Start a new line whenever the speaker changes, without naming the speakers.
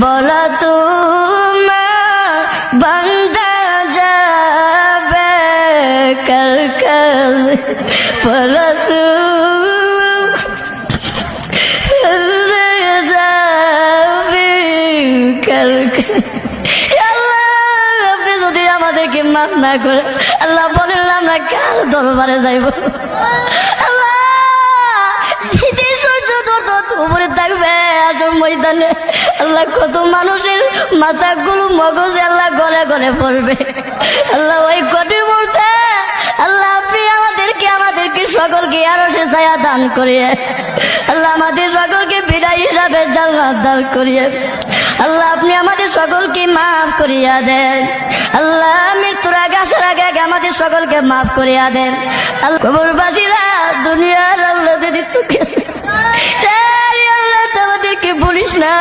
বলো তোমার বান্দা যাবে কার কাছে, বলো আপনি যদি আমাদেরকে মাফ না করে আল্লাহ বলেন আমরা কার দরবারে যাইব? আল্লাহ উপরে থাকবে আসল ময়দানে আল্লাহ কত মানুষের মাথাগুলো মগজ আল্লাহ গলে গলে পড়বে আল্লাহ ওই কঠিন মুহূর্তে আল্লাহ আপনি আমাদেরকে সকলকে আরো সে ছায়া দান করিয়ে আল্লাহ আমাদের সকলকে বিদায় হিসাবে জান্নাত দান করিয়ে আল্লাহ আপনি আমাদের সকলকে মাফ করিয়া দেন আল্লাহ মৃত্যুর আগে আসার আগে আগে আমাদের সকলকে মাফ করিয়া দেন আল্লাহ কবরবাসীরা দুনিয়ার আল্লাহ যদি তোকে আল্লাহ আমাদেরকে বলিস না